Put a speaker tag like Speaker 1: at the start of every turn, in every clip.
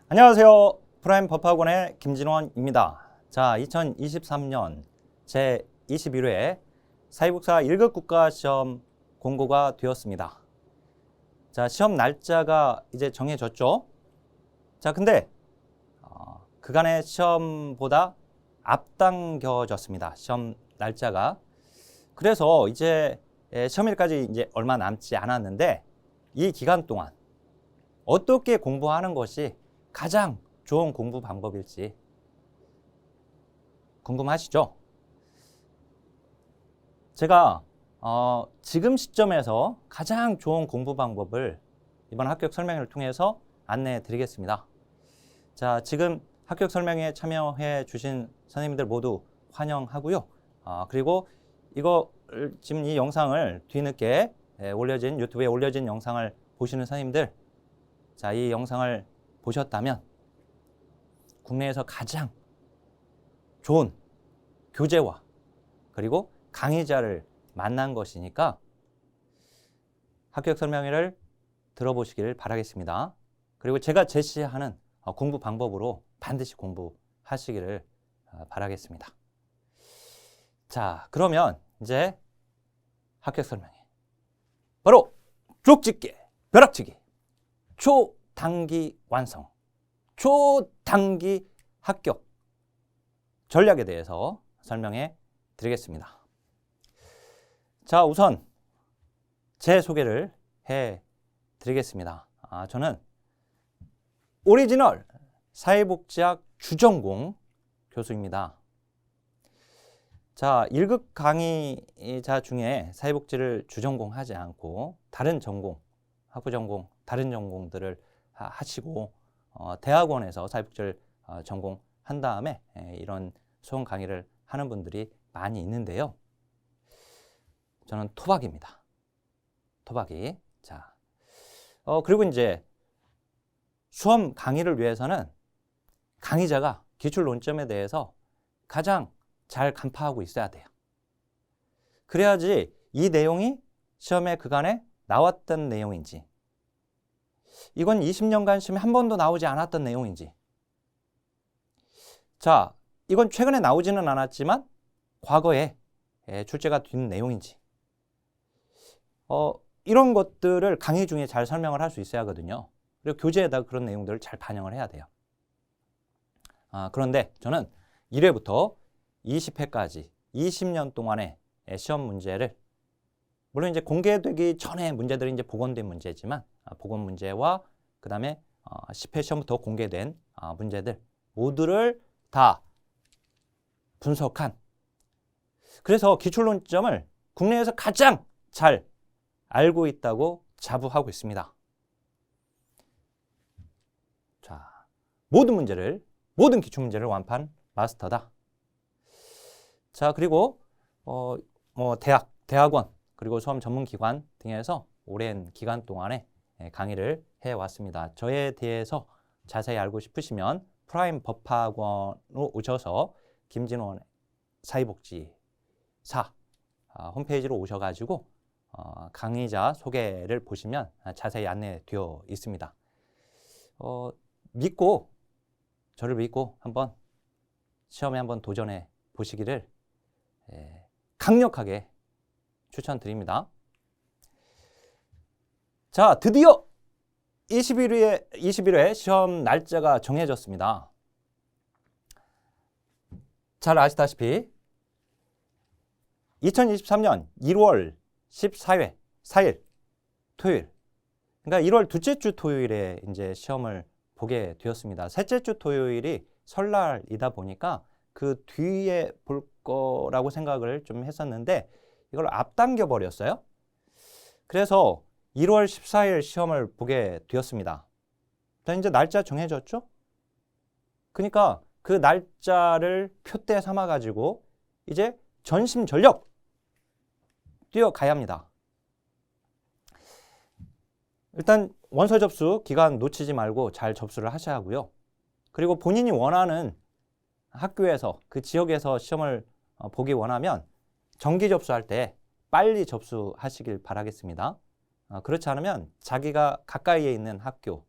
Speaker 1: 안녕하세요. 프라임 법학원의 김진원입니다. 자, 2023년 제21회 사회복사 1급 국가시험 공고가 되었습니다. 자, 시험 날짜가 이제 정해졌죠. 자, 근데 그간의 시험보다 앞당겨졌습니다. 시험 날짜가. 그래서 이제 시험일까지 이제 얼마 남지 않았는데 이 기간 동안 어떻게 공부하는 것이 가장 좋은 공부 방법일지 궁금하시죠? 제가 지금 시점에서 가장 좋은 공부 방법을 이번 합격 설명회를 통해서 안내해 드리겠습니다. 자, 지금 합격 설명회에 참여해 주신 선생님들 모두 환영하고요. 그리고 이거 지금 이 영상을 뒤늦게 올려진 유튜브에 올려진 영상을 보시는 선생님들, 자, 이 영상을 보셨다면 국내에서 가장 좋은 교재와 그리고 강의자를 만난 것이니까 합격 설명회를 들어보시길 바라겠습니다. 그리고 제가 제시하는 공부 방법으로 반드시 공부하시기를 바라겠습니다. 자, 그러면 이제 합격 설명회. 바로 쪽집게, 벼락치기, 초단기 완성, 초단기 합격 전략에 대해서 설명해 드리겠습니다. 자, 우선 제 소개를 해 드리겠습니다. 저는 오리지널 사회복지학 주전공 교수입니다. 자, 1급 강의자 중에 사회복지를 주전공하지 않고 다른 전공, 학부 전공, 다른 전공들을 하시고 대학원에서 사회복지를 전공한 다음에 이런 수험 강의를 하는 분들이 많이 있는데요. 저는 토박입니다. 토박이. 자, 그리고 이제 수험 강의를 위해서는 강의자가 기출 논점에 대해서 가장 잘 간파하고 있어야 돼요. 그래야지 이 내용이 시험에 그간에 나왔던 내용인지, 이건 20년간 시험에 한 번도 나오지 않았던 내용인지, 자, 이건 최근에 나오지는 않았지만 과거에 출제가 된 내용인지, 이런 것들을 강의 중에 잘 설명을 할 수 있어야 하거든요. 그리고 교재에다 그런 내용들을 잘 반영을 해야 돼요. 그런데 저는 1회부터 20회까지 20년 동안의 시험 문제를, 물론 이제 공개되기 전에 문제들이 이제 복원된 문제지만 복원 문제와 그 다음에 10회 시험부터 공개된 문제들 모두를 다 분석한, 그래서 기출논점을 국내에서 가장 잘 알고 있다고 자부하고 있습니다. 자, 모든 기출문제를 완판 마스터다. 자, 그리고 대학원 그리고 수험 전문기관 등에서 오랜 기간 동안에 강의를 해왔습니다. 저에 대해서 자세히 알고 싶으시면 프라임 법학원으로 오셔서 김진원 사회복지사 홈페이지로 오셔가지고 강의자 소개를 보시면 자세히 안내되어 있습니다. 저를 믿고 한번 시험에 한번 도전해 보시기를 강력하게 추천드립니다. 자, 드디어 21회 시험 날짜가 정해졌습니다. 잘 아시다시피 2023년 1월 4일 토요일, 그러니까 1월 둘째 주 토요일에 이제 시험을 보게 되었습니다. 셋째 주 토요일이 설날이다 보니까 그 뒤에 볼 거라고 생각을 좀 했었는데 이걸 앞당겨 버렸어요. 그래서 1월 14일 시험을 보게 되었습니다. 이제 날짜 정해졌죠? 그러니까 그 날짜를 표대 삼아 가지고 이제 전심전력 뛰어가야 합니다. 일단 원서 접수 기간 놓치지 말고 잘 접수를 하셔야 하고요. 그리고 본인이 원하는 학교에서 그 지역에서 시험을 보기 원하면 정기 접수할 때 빨리 접수하시길 바라겠습니다. 그렇지 않으면 자기가 가까이에 있는 학교,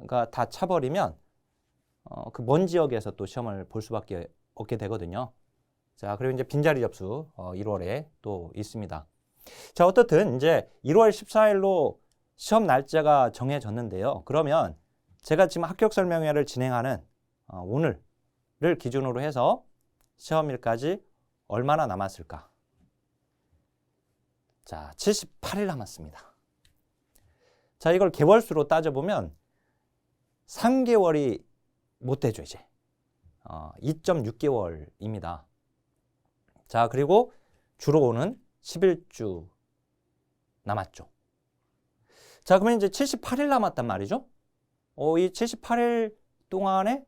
Speaker 1: 가 다 차버리면 그 먼 지역에서 또 시험을 볼 수밖에 없게 되거든요. 자, 그리고 이제 빈자리 접수 1월에 또 있습니다. 자, 어떻든 이제 1월 14일로 시험 날짜가 정해졌는데요. 그러면 제가 지금 합격 설명회를 진행하는 오늘을 기준으로 해서 시험일까지 얼마나 남았을까? 자, 78일 남았습니다. 자, 이걸 개월수로 따져보면 3개월이 못 되죠, 이제. 2.6개월입니다. 자, 그리고 주로 오는 11주 남았죠. 자, 그러면 이제 78일 남았단 말이죠. 이 78일 동안에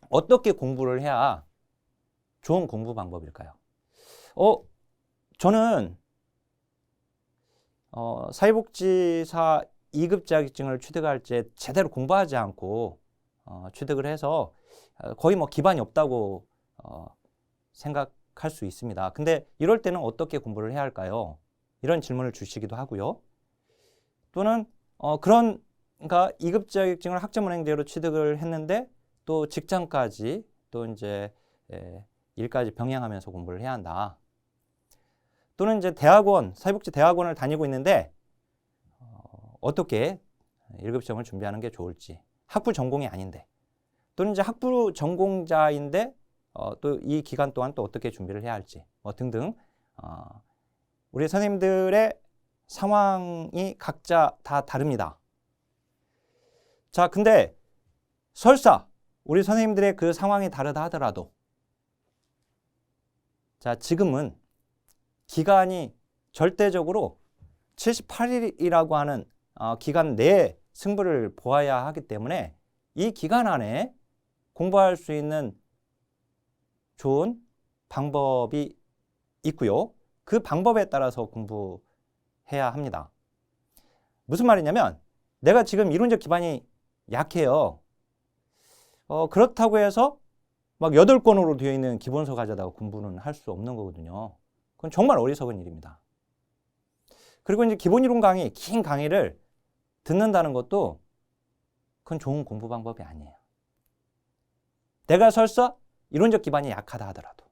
Speaker 1: 어떻게 공부를 해야 좋은 공부 방법일까요? 저는 사회복지사 2급 자격증을 취득할 때 제대로 공부하지 않고 취득을 해서 거의 뭐 기반이 없다고 생각할 수 있습니다. 근데 이럴 때는 어떻게 공부를 해야 할까요? 이런 질문을 주시기도 하고요. 또는 그러니까 2급 자격증을 학점은행제로 취득을 했는데 또 직장까지 또 이제 일까지 병행하면서 공부를 해야 한다. 또는 이제 대학원, 사회복지 대학원을 다니고 있는데 어떻게 1급 시험을 준비하는 게 좋을지, 학부 전공이 아닌데, 또는 이제 학부 전공자인데 또 이 기간 동안 또 어떻게 준비를 해야 할지 등등 우리 선생님들의 상황이 각자 다 다릅니다. 자, 근데 설사 우리 선생님들의 그 상황이 다르다 하더라도 자, 지금은 기간이 절대적으로 78일이라고 하는 기간 내에 승부를 보아야 하기 때문에 이 기간 안에 공부할 수 있는 좋은 방법이 있고요. 그 방법에 따라서 공부해야 합니다. 무슨 말이냐면 내가 지금 이론적 기반이 약해요. 그렇다고 해서 막 8권으로 되어 있는 기본서 가져다가 공부는 할 수 없는 거거든요. 그건 정말 어리석은 일입니다. 그리고 이제 기본 이론 강의, 긴 강의를 듣는다는 것도 그건 좋은 공부 방법이 아니에요. 내가 설사 이론적 기반이 약하다 하더라도.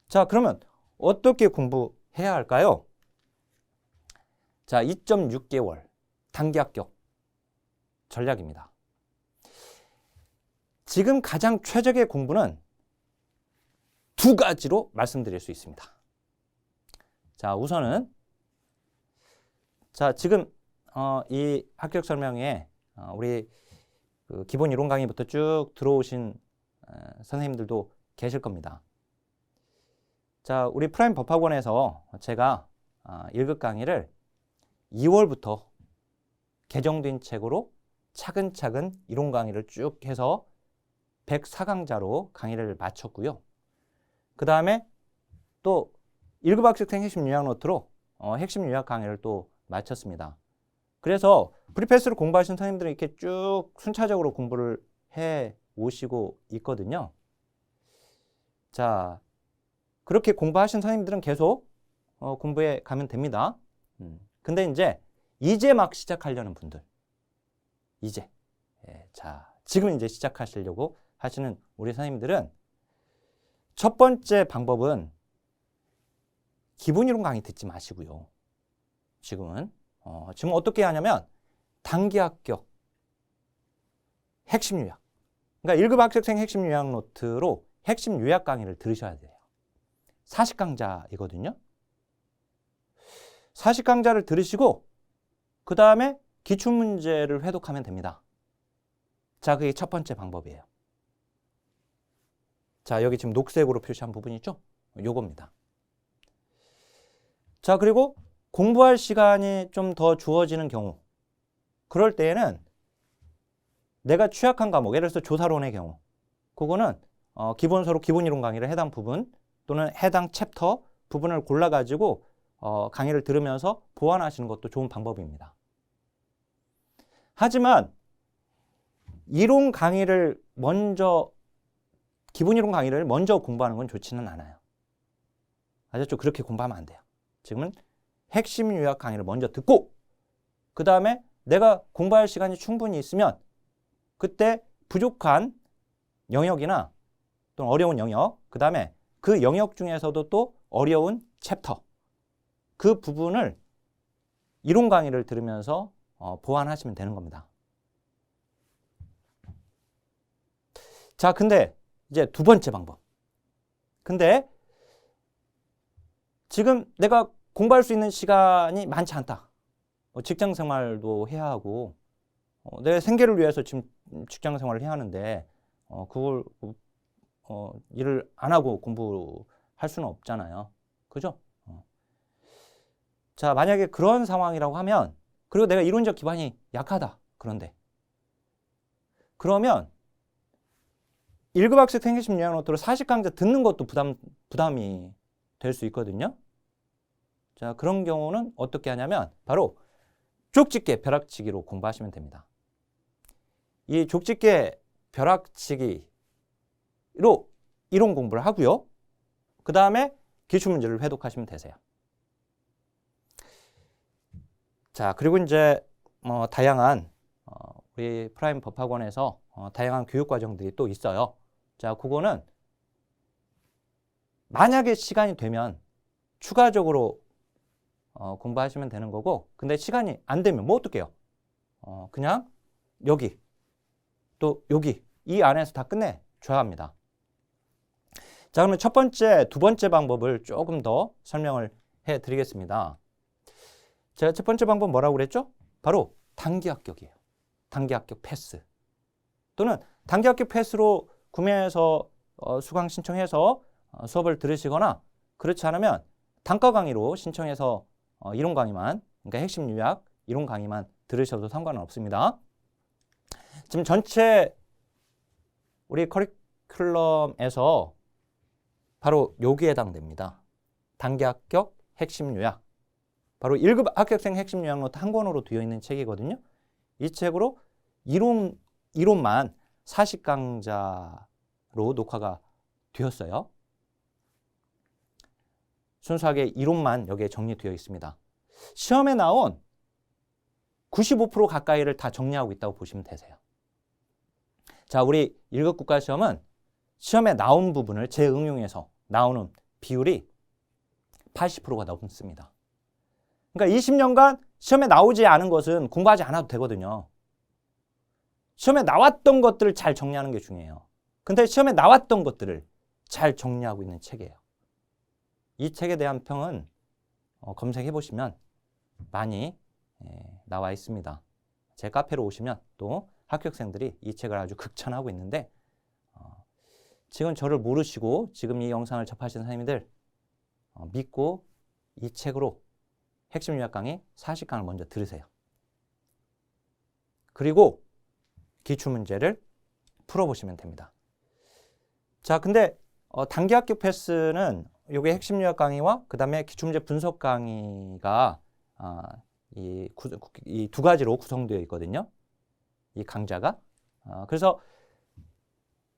Speaker 1: 자, 그러면 어떻게 공부해야 할까요? 자, 2.6개월 단기 합격 전략입니다. 지금 가장 최적의 공부는 2가지로 말씀드릴 수 있습니다. 자, 우선은 자, 지금 이 합격 설명회에 우리 그 기본 이론 강의부터 쭉 들어오신 선생님들도 계실 겁니다. 자, 우리 프라임 법학원에서 제가 1급 강의를 2월부터 개정된 책으로 차근차근 이론 강의를 쭉 해서 104강자로 강의를 마쳤고요. 그 다음에 또 1급 학습생 핵심 요약 노트로 핵심 요약 강의를 또 마쳤습니다. 그래서 프리패스를 공부하신 선생님들은 이렇게 쭉 순차적으로 공부를 해 오시고 있거든요. 자, 그렇게 공부하신 선생님들은 계속 공부해 가면 됩니다. 근데 이제 막 시작하려는 분들, 자, 지금 이제 시작하시려고 하시는 우리 선생님들은 첫 번째 방법은 기본 이론 강의 듣지 마시고요. 지금 어떻게 하냐면 단기 합격 핵심 요약. 그러니까 1급 학습생 핵심 요약 노트로 핵심 요약 강의를 들으셔야 돼요. 40강자이거든요. 40강자를 들으시고 그 다음에 기출문제를 회독하면 됩니다. 자, 그게 첫 번째 방법이에요. 자, 여기 지금 녹색으로 표시한 부분이 있죠? 요겁니다. 자, 그리고 공부할 시간이 좀 더 주어지는 경우, 그럴 때에는 내가 취약한 과목, 예를 들어서 조사론의 경우, 그거는 기본서로 기본 이론 강의를 해당 부분 또는 해당 챕터 부분을 골라가지고 강의를 들으면서 보완하시는 것도 좋은 방법입니다. 하지만 이론 강의를 먼저, 기본 이론 강의를 먼저 공부하는 건 좋지는 않아요. 아셨죠? 그렇게 공부하면 안 돼요. 지금은 핵심 요약 강의를 먼저 듣고 그 다음에 내가 공부할 시간이 충분히 있으면 그때 부족한 영역이나 또는 어려운 영역, 그 다음에 그 영역 중에서도 또 어려운 챕터, 그 부분을 이론 강의를 들으면서 보완하시면 되는 겁니다. 자, 근데 이제 두 번째 방법. 근데 지금 내가 공부할 수 있는 시간이 많지 않다. 직장 생활도 해야 하고, 내 생계를 위해서 지금 직장 생활을 해야 하는데, 그걸, 일을 안 하고 공부할 수는 없잖아요. 그죠? 자, 만약에 그런 상황이라고 하면, 그리고 내가 이론적 기반이 약하다. 그러면 1급 학습 생기심 요약 노트로 40강좌 듣는 것도 부담이 될 수 있거든요. 자, 그런 경우는 어떻게 하냐면 바로 족집게 벼락치기로 공부하시면 됩니다. 이 족집게 벼락치기로 이론 공부를 하고요. 그 다음에 기출문제를 회독하시면 되세요. 자, 그리고 이제 다양한 우리 프라임 법학원에서 다양한 교육 과정들이 또 있어요. 자, 그거는 만약에 시간이 되면 추가적으로 공부하시면 되는 거고, 근데 시간이 안 되면 뭐 어떡해요? 그냥 여기 또 여기 이 안에서 다 끝내줘야 합니다. 자, 그러면 첫 번째, 두 번째 방법을 조금 더 설명을 해드리겠습니다. 제가 첫 번째 방법 뭐라고 그랬죠? 바로 단기 합격이에요. 단기 합격 패스. 또는 단기 합격 패스로 구매해서 수강 신청해서 수업을 들으시거나, 그렇지 않으면 단과 강의로 신청해서 이론 강의만, 그러니까 핵심 요약 이론 강의만 들으셔도 상관은 없습니다. 지금 전체 우리 커리큘럼에서 바로 여기에 해당됩니다. 단기 합격 핵심 요약. 바로 1급 합격생 핵심 요약 노트 한 권으로 되어 있는 책이거든요. 이 책으로 이론만 40강자로 녹화가 되었어요. 순수하게 이론만 여기에 정리되어 있습니다. 시험에 나온 95% 가까이를 다 정리하고 있다고 보시면 되세요. 자, 우리 1급 국가시험은 시험에 나온 부분을 재응용해서 나오는 비율이 80%가 넘습니다. 그러니까 20년간 시험에 나오지 않은 것은 공부하지 않아도 되거든요. 시험에 나왔던 것들을 잘 정리하는 게 중요해요. 근데 시험에 나왔던 것들을 잘 정리하고 있는 책이에요. 이 책에 대한 평은 검색해 보시면 많이 나와 있습니다. 제 카페로 오시면 또 합격생들이 이 책을 아주 극찬하고 있는데, 지금 저를 모르시고 지금 이 영상을 접하시는 선생님들 믿고 이 책으로 핵심 요약 강의 40강을 먼저 들으세요. 그리고 기출문제를 풀어보시면 됩니다. 자, 근데 단기 합격 패스는 요게 핵심 요약 강의와 그 다음에 기출문제 분석 강의가 이 두 가지로 구성되어 있거든요. 이 강좌가. 그래서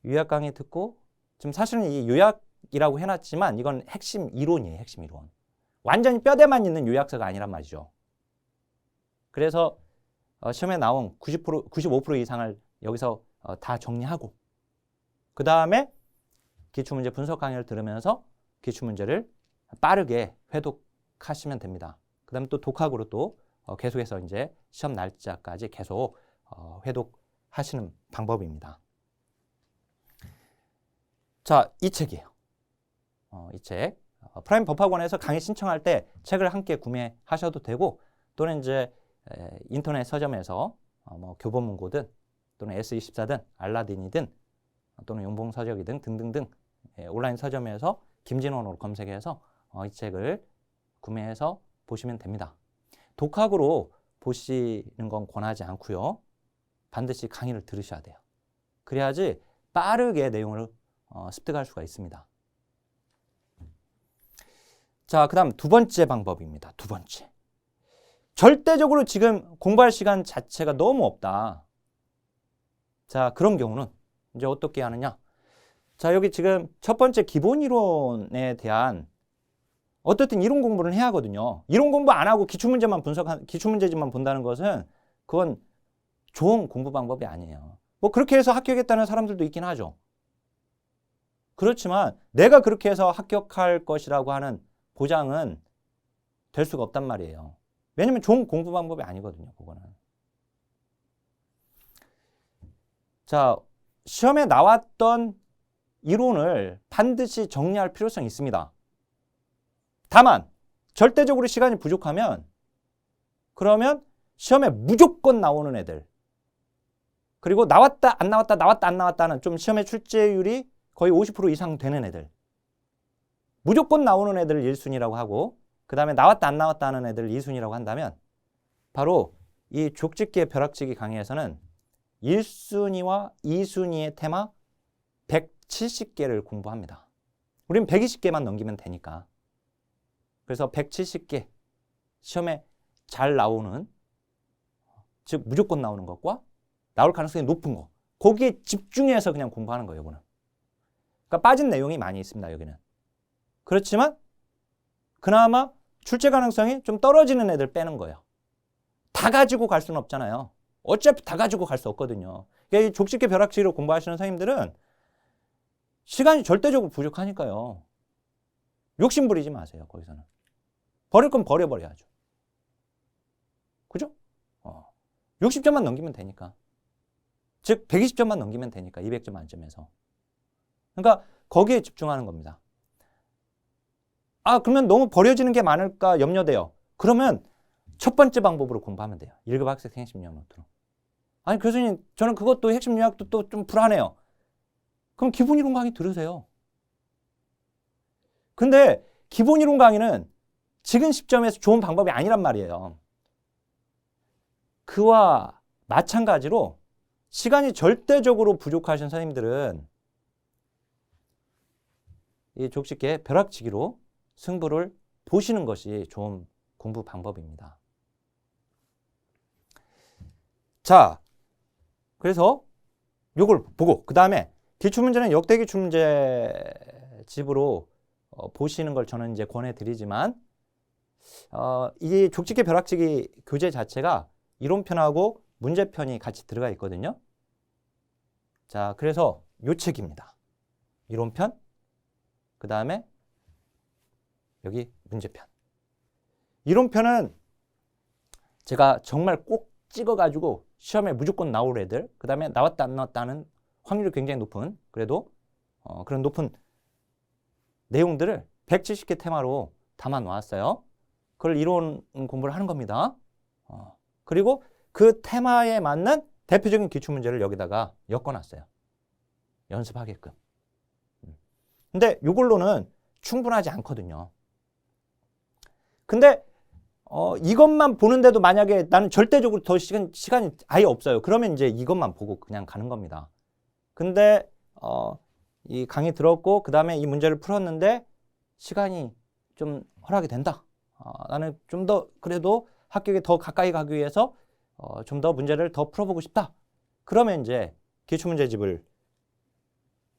Speaker 1: 요약 강의 듣고, 지금 사실은 이 요약이라고 해놨지만 이건 핵심 이론이에요. 핵심 이론. 완전히 뼈대만 있는 요약서가 아니란 말이죠. 그래서 시험에 나온 95% 이상을 여기서 다 정리하고, 그 다음에 기출문제 분석 강의를 들으면서 기출문제를 빠르게 회독하시면 됩니다. 그 다음에 또 독학으로 또 계속해서 이제 시험 날짜까지 계속 회독하시는 방법입니다. 자, 이 책이에요. 이 책. 프라임 법학원에서 강의 신청할 때 책을 함께 구매하셔도 되고, 또는 이제 인터넷 서점에서 뭐 교보문고든 또는 S24든 알라딘이든 또는 용봉서적이든 등등등 온라인 서점에서 김진원으로 검색해서 이 책을 구매해서 보시면 됩니다. 독학으로 보시는 건 권하지 않고요. 반드시 강의를 들으셔야 돼요. 그래야지 빠르게 내용을 습득할 수가 있습니다. 자, 그 다음 두 번째 방법입니다. 두 번째. 절대적으로 지금 공부할 시간 자체가 너무 없다. 자, 그런 경우는 이제 어떻게 하느냐. 자, 여기 지금 첫 번째 기본 이론에 대한 어떻든 이론 공부를 해야 하거든요. 이론 공부 안 하고 기출문제지만 본다는 것은 그건 좋은 공부 방법이 아니에요. 뭐 그렇게 해서 합격했다는 사람들도 있긴 하죠. 그렇지만 내가 그렇게 해서 합격할 것이라고 하는 보장은 될 수가 없단 말이에요. 왜냐면 좋은 공부 방법이 아니거든요, 그거는. 자, 시험에 나왔던 이론을 반드시 정리할 필요성이 있습니다. 다만 절대적으로 시간이 부족하면 그러면 시험에 무조건 나오는 애들, 그리고 나왔다 안 나왔다 나왔다 안 나왔다는 좀 시험의 출제율이 거의 50% 이상 되는 애들, 무조건 나오는 애들을 1순위라고 하고 그 다음에 나왔다 안 나왔다 하는 애들을 2순위라고 한다면 바로 이 족집게 벼락치기 강의에서는 1순위와 2순위의 테마 170개를 공부합니다. 우린 120개만 넘기면 되니까. 그래서 170개 시험에 잘 나오는, 즉 무조건 나오는 것과 나올 가능성이 높은 거, 거기에 집중해서 그냥 공부하는 거예요, 이거는. 그러니까 빠진 내용이 많이 있습니다, 여기는. 그렇지만 그나마 출제 가능성이 좀 떨어지는 애들 빼는 거예요. 다 가지고 갈 수는 없잖아요. 어차피 다 가지고 갈 수 없거든요. 그러니까 이 족집게 벼락치기로 공부하시는 선생님들은 시간이 절대적으로 부족하니까요. 욕심 부리지 마세요, 거기서는. 버릴 건 버려버려야죠. 그죠? 60점만 넘기면 되니까. 즉 120점만 넘기면 되니까, 200점 만점에서. 그러니까 거기에 집중하는 겁니다. 아, 그러면 너무 버려지는 게 많을까 염려돼요. 그러면 첫 번째 방법으로 공부하면 돼요. 1급 학생 핵심 요약 노트로. 아니 교수님, 저는 그것도 핵심 요약도 또 좀 불안해요. 그럼 기본 이론 강의 들으세요. 근데 기본 이론 강의는 지금 시점에서 좋은 방법이 아니란 말이에요. 그와 마찬가지로 시간이 절대적으로 부족하신 선생님들은 이 족집게 벼락치기로 승부를 보시는 것이 좋은 공부 방법입니다. 자, 그래서 요걸 보고 그 다음에 기출문제는 역대 기출문제집으로 보시는 걸 저는 이제 권해드리지만 이 족집게 벼락치기 교재 자체가 이론편하고 문제편이 같이 들어가 있거든요. 자, 그래서 요 책입니다. 이론편, 그 다음에 여기 문제편. 이론편은 제가 정말 꼭 찍어가지고 시험에 무조건 나올 애들, 그 다음에 나왔다 안 나왔다는 확률이 굉장히 높은, 그래도 그런 높은 내용들을 170개 테마로 담아 놓았어요. 그걸 이론 공부를 하는 겁니다. 그리고 그 테마에 맞는 대표적인 기출문제를 여기다가 엮어놨어요. 연습하게끔. 근데 이걸로는 충분하지 않거든요. 근데 이것만 보는데도 만약에 나는 절대적으로 더 시간이 아예 없어요. 그러면 이제 이것만 보고 그냥 가는 겁니다. 근데 이 강의 들었고 그 다음에 이 문제를 풀었는데 시간이 좀 허락이 된다. 나는 좀 더 그래도 합격에 더 가까이 가기 위해서 좀 더 문제를 더 풀어보고 싶다. 그러면 이제 기출문제집을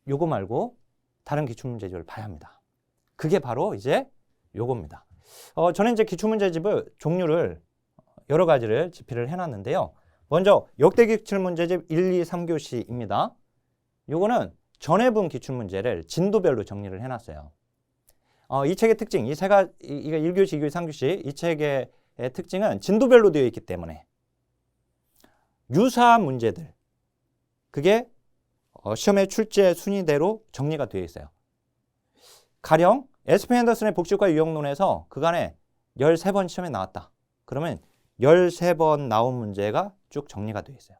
Speaker 1: 요거 말고 다른 기출문제집을 봐야 합니다. 그게 바로 이제 요겁니다. 저는 이제 기출문제집을 종류를 여러 가지를 집필을 해놨는데요. 먼저 역대 기출문제집 1, 2, 3교시입니다. 요거는 전에 본 기출문제를 진도별로 정리를 해놨어요. 이 책의 특징, 이거 1교시, 2교시, 3교시 이 책의 특징은 진도별로 되어 있기 때문에 유사한 문제들, 그게 시험의 출제 순위대로 정리가 되어 있어요. 가령 SP 앤더슨의 복식과 유형론에서 그간에 13번 시험에 나왔다. 그러면 13번 나온 문제가 쭉 정리가 되어 있어요.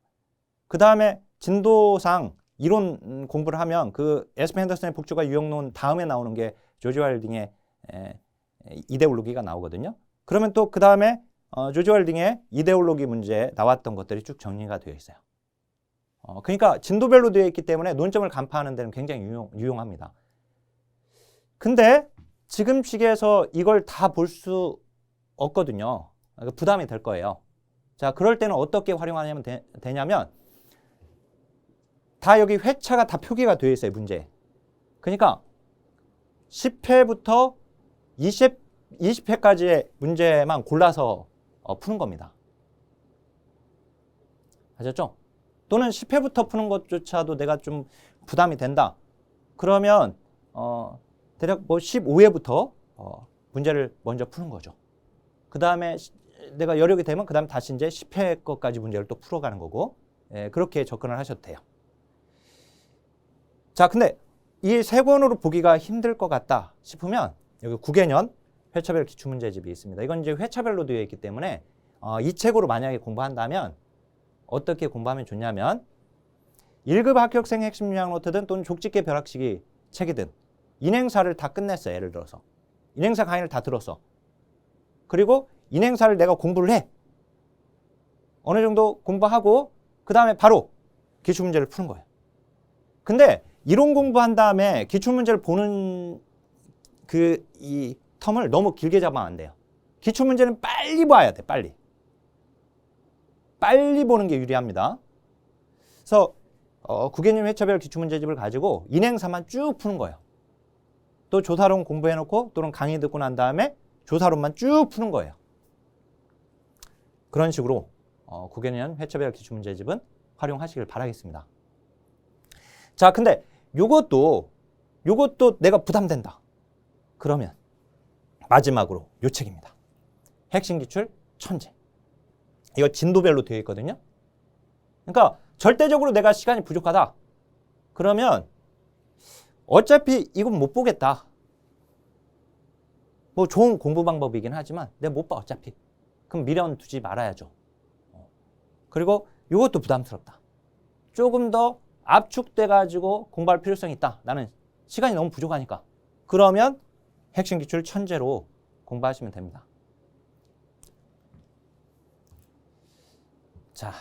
Speaker 1: 그 다음에 진도상 이론 공부를 하면 그 SP 앤더슨의 복식과 유형론 다음에 나오는 게 조지 왈딩의 이데올로기가 나오거든요. 그러면 또 그 다음에 조지 왈딩의 이데올로기 문제에 나왔던 것들이 쭉 정리가 되어 있어요. 그러니까 진도별로 되어 있기 때문에 논점을 간파하는 데는 굉장히 유용합니다. 근데 지금 시기에서 이걸 다 볼 수 없거든요. 부담이 될 거예요. 자, 그럴 때는 어떻게 활용하냐면 되냐면 다 여기 회차가 다 표기가 되어 있어요, 문제에. 그러니까 10회부터 20회까지의 문제만 골라서 푸는 겁니다. 아셨죠? 또는 10회부터 푸는 것조차도 내가 좀 부담이 된다. 그러면 대략 뭐 15회부터 문제를 먼저 푸는 거죠. 그 다음에 내가 여력이 되면 그 다음 다시 이제 10회 것까지 문제를 또 풀어가는 거고, 예, 그렇게 접근을 하셔도 돼요. 자, 근데 이 세 권으로 보기가 힘들 것 같다 싶으면 여기 9개년 회차별 기출문제집이 있습니다. 이건 이제 회차별로 되어 있기 때문에 이 책으로 만약에 공부한다면 어떻게 공부하면 좋냐면 1급 합격생 핵심 요약 노트든 또는 족집게 벼락치기 책이든 인행사를 다 끝냈어. 예를 들어서 인행사 강의를 다 들었어. 그리고 인행사를 내가 공부를 해. 어느 정도 공부하고 그 다음에 바로 기출문제를 푸는 거예요. 근데 이론 공부한 다음에 기출문제를 보는 이 텀을 너무 길게 잡으면 안 돼요. 기출문제는 빨리 봐야 돼. 빨리 보는 게 유리합니다. 그래서 9개년 회차별 기출문제집을 가지고 인행사만 쭉 푸는 거예요. 또 조사론 공부해놓고 또는 강의 듣고 난 다음에 조사론만 쭉 푸는 거예요. 그런 식으로 9개년 회차별 기출문제집은 활용하시길 바라겠습니다. 자, 근데 요것도 내가 부담된다. 그러면 마지막으로 요 책입니다. 핵심 기출 천재. 이거 진도별로 되어 있거든요. 그러니까 절대적으로 내가 시간이 부족하다. 그러면 어차피 이건 못 보겠다. 뭐 좋은 공부 방법이긴 하지만 내가 못 봐 어차피. 그럼 미련 두지 말아야죠. 그리고 이것도 부담스럽다. 조금 더 압축돼가지고 공부할 필요성이 있다. 나는 시간이 너무 부족하니까. 그러면 핵심 기출 천재로 공부하시면 됩니다. 자,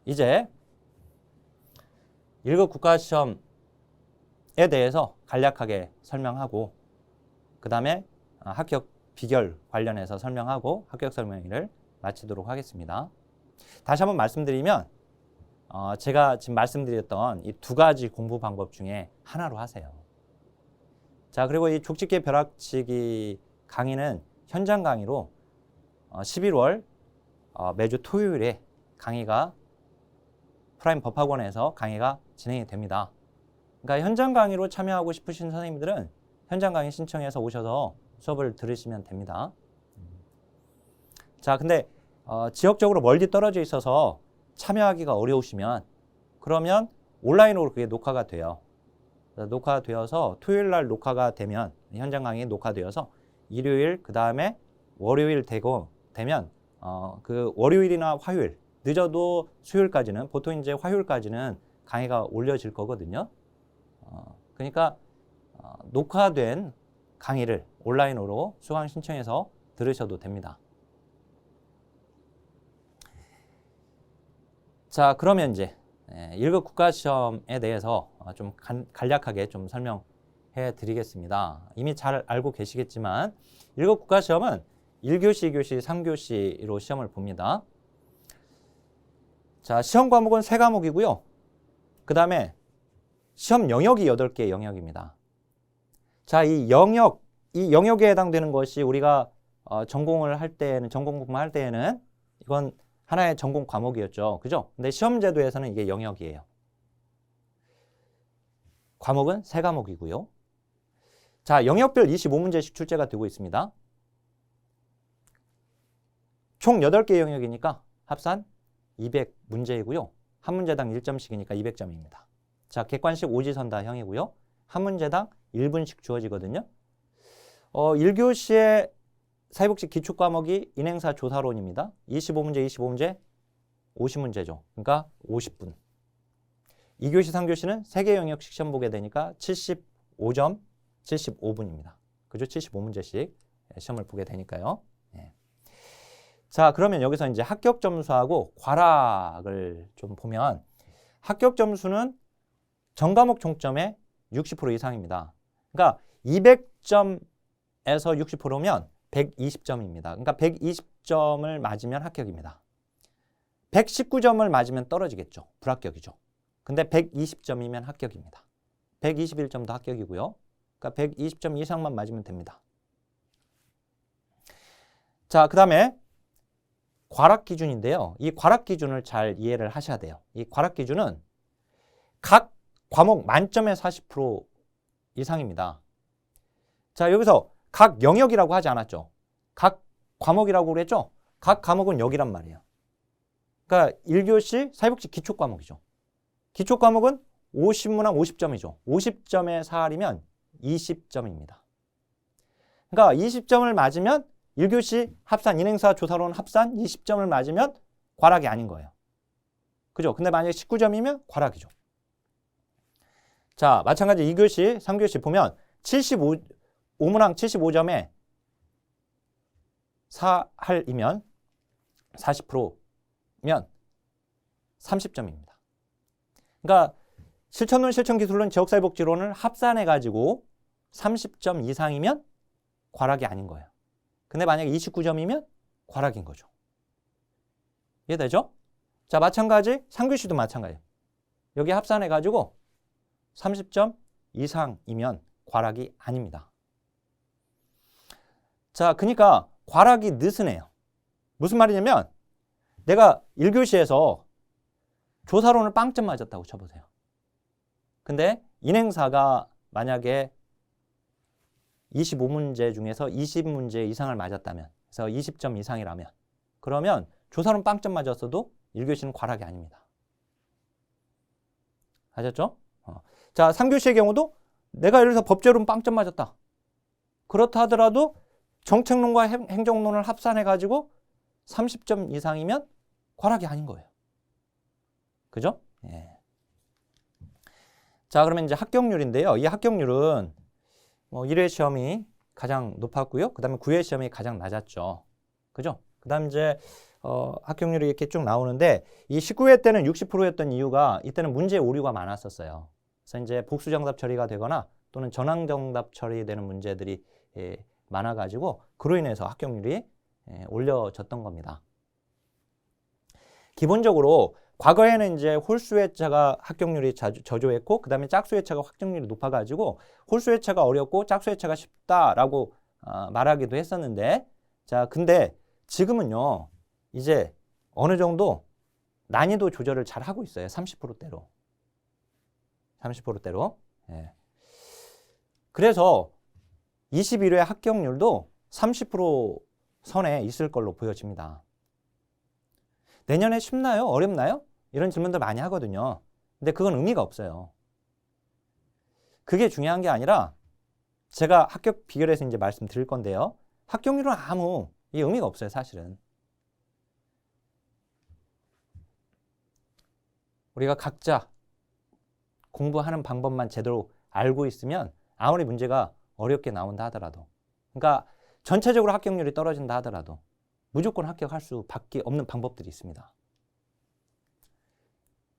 Speaker 1: 이제 1급 국가시험에 대해서 간략하게 설명하고 그 다음에 합격 비결 관련해서 설명하고 합격 설명회를 마치도록 하겠습니다. 다시 한번 말씀드리면 제가 지금 말씀드렸던 이 두 가지 공부 방법 중에 하나로 하세요. 자, 그리고 이 족집게 벼락치기 강의는 현장 강의로 11월 매주 토요일에 강의가 프라임 법학원에서 강의가 진행이 됩니다. 그러니까 현장 강의로 참여하고 싶으신 선생님들은 현장 강의 신청해서 오셔서 수업을 들으시면 됩니다. 자, 근데 지역적으로 멀리 떨어져 있어서 참여하기가 어려우시면 그러면 온라인으로 그게 녹화가 돼요. 녹화되어서 토요일 날 녹화가 되면 현장 강의 녹화되어서 일요일 그 다음에 월요일 되면 그 월요일이나 화요일 늦어도 수요일까지는 보통 이제 화요일까지는 강의가 올려질 거거든요. 그러니까 녹화된 강의를 온라인으로 수강 신청해서 들으셔도 됩니다. 자, 그러면 이제 1급 국가시험에 대해서 좀 간략하게 좀 설명해 드리겠습니다. 이미 잘 알고 계시겠지만 1급 국가시험은 1교시, 2교시, 3교시로 시험을 봅니다. 자, 시험 과목은 3과목이고요. 그 다음에 시험 영역이 8개의 영역입니다. 자, 이 영역에 해당되는 것이 우리가 전공을 할 때는, 전공 공부를 할 때에는 이건 하나의 전공 과목이었죠. 그죠? 근데 시험 제도에서는 이게 영역이에요. 과목은 3과목이고요. 자, 영역별 25문제씩 출제가 되고 있습니다. 총 8개 영역이니까 합산 200문제이고요. 한 문제당 1점씩이니까 200점입니다. 자, 객관식 오지선다형이고요. 한 문제당 1분씩 주어지거든요. 1교시의 사회복지 기초과목이 인행사 조사론입니다. 25문제 50문제죠. 그러니까 50분. 2교시, 3교시는 3개 영역씩 시험 보게 되니까 75점, 75분입니다. 그죠? 75문제씩 시험을 보게 되니까요. 네. 자, 그러면 여기서 이제 합격 점수하고 과락을 좀 보면 합격 점수는 전과목 총점의 60% 이상입니다. 그러니까 200점에서 60%면 120점입니다. 그러니까 120점을 맞으면 합격입니다. 119점을 맞으면 떨어지겠죠. 불합격이죠. 근데 120점이면 합격입니다. 121점도 합격이고요. 그러니까 120점 이상만 맞으면 됩니다. 자, 그 다음에 과락 기준인데요. 이 과락 기준을 잘 이해를 하셔야 돼요. 이 과락 기준은 각 과목 만점의 40% 이상입니다. 자, 여기서 각 영역이라고 하지 않았죠? 각 과목이라고 그랬죠? 각 과목은 여기란 말이에요. 그러니까 1교시 사회복지 기초 과목이죠. 기초 과목은 50문항 50점이죠. 50점에 4할이면 20점입니다. 그러니까 20점을 맞으면 1교시 합산, 인행사, 조사론 합산 20점을 맞으면 과락이 아닌 거예요. 그죠? 근데 만약에 19점이면 과락이죠. 자, 마찬가지 2교시, 3교시 보면 5문항 75점에 4할이면 40%면 30점입니다. 그러니까 실천론, 실천기술론, 지역사회복지론을 합산해가지고 30점 이상이면 과락이 아닌 거예요. 근데 만약에 29점이면 과락인 거죠. 이해되죠? 자, 마찬가지 3교시도 마찬가지예요. 여기 합산해가지고 30점 이상이면 과락이 아닙니다. 자, 그러니까 과락이 느슨해요. 무슨 말이냐면 내가 1교시에서 조사론을 빵점 맞았다고 쳐보세요. 근데 인행사가 만약에 25문제 중에서 20문제 이상을 맞았다면, 그래서 20점 이상이라면, 그러면 조사론 빵점 맞았어도 1교시는 과락이 아닙니다. 아셨죠? 자, 3교시의 경우도 내가 예를 들어서 법제론 빵점 맞았다. 그렇다 하더라도 정책론과 행정론을 합산해가지고 30점 이상이면 과락이 아닌 거예요. 그죠? 예. 자, 그러면 이제 합격률인데요. 이 합격률은 1회 시험이 가장 높았고요. 그 다음에 9회 시험이 가장 낮았죠. 그죠? 그 다음 이제 합격률이 이렇게 쭉 나오는데 이 19회 때는 60%였던 이유가 이때는 문제 오류가 많았었어요. 그래서 이제 복수정답 처리가 되거나 또는 전항정답 처리되는 문제들이 많아가지고 그로 인해서 합격률이 올려졌던 겁니다. 기본적으로 과거에는 이제 홀수회차가 합격률이 저조했고 그 다음에 짝수회차가 합격률이 높아가지고 홀수회차가 어렵고 짝수회차가 쉽다라고 말하기도 했었는데 자, 근데 지금은요 이제 어느 정도 난이도 조절을 잘 하고 있어요. 30%대로. 30%대로. 예. 그래서 21회 합격률도 30% 선에 있을 걸로 보여집니다. 내년에 쉽나요? 어렵나요? 이런 질문들 많이 하거든요. 근데 그건 의미가 없어요. 그게 중요한 게 아니라 제가 합격 비결에서 이제 말씀드릴 건데요. 합격률은 아무 의미가 없어요, 사실은. 우리가 각자 공부하는 방법만 제대로 알고 있으면 아무리 문제가 어렵게 나온다 하더라도 그러니까 전체적으로 합격률이 떨어진다 하더라도 무조건 합격할 수밖에 없는 방법들이 있습니다.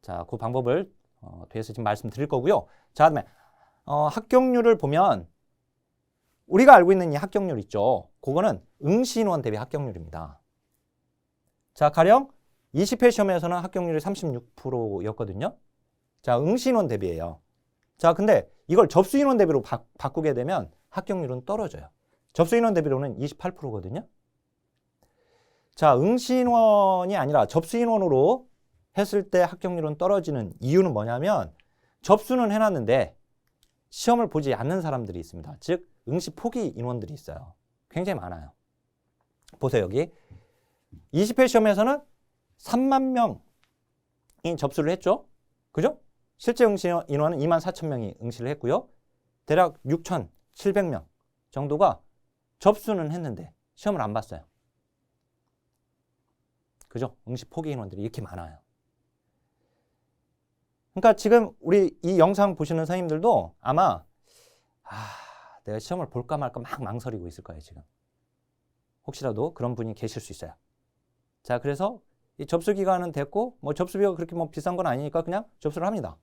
Speaker 1: 자, 그 방법을 뒤에서 지금 말씀드릴 거고요. 자, 그다음에 합격률을 보면 우리가 알고 있는 이 합격률 있죠. 그거는 응시인원 대비 합격률입니다. 자, 가령 20회 시험에서는 합격률이 36%였거든요. 자, 응시인원 대비예요. 자, 근데 이걸 접수인원 대비로 바꾸게 되면 합격률은 떨어져요. 접수인원 대비로는 28%거든요. 자, 응시인원이 아니라 접수인원으로 했을 때 합격률은 떨어지는 이유는 뭐냐면 접수는 해놨는데 시험을 보지 않는 사람들이 있습니다. 즉 응시 포기 인원들이 있어요. 굉장히 많아요. 보세요. 여기 20회 시험에서는 3만 명이 접수를 했죠. 그죠? 실제 응시 인원은 24,000명이 응시를 했고요. 대략 6,700명 정도가 접수는 했는데 시험을 안 봤어요. 그죠? 응시 포기 인원들이 이렇게 많아요. 그러니까 지금 우리 이 영상 보시는 선생님들도 아마 내가 시험을 볼까 말까 막 망설이고 있을 거예요, 지금. 혹시라도 그런 분이 계실 수 있어요. 자, 그래서 이 접수 기간은 됐고 뭐 접수비가 그렇게 뭐 비싼 건 아니니까 그냥 접수를 합니다.